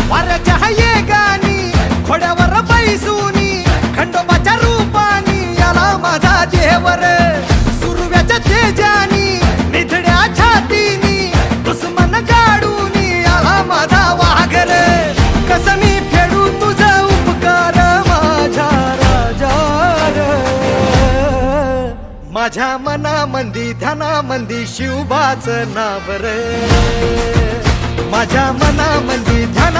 वाऱ्याच्या हाये गाणी घोड्यावर बैसूनी खंडोबाच्या रूपानी आला माझा देवर सुरव्याच्या तेजानी निधड्या छातीनी दुश्मन गाडूनी आला माझा वाघर कसं मी फेडू तुझा उपकार माझ्या राजा माझ्या मनामंदी ध्यानामंदी शिवबाचं नाव रे माझ्या मनामंदी ध्याना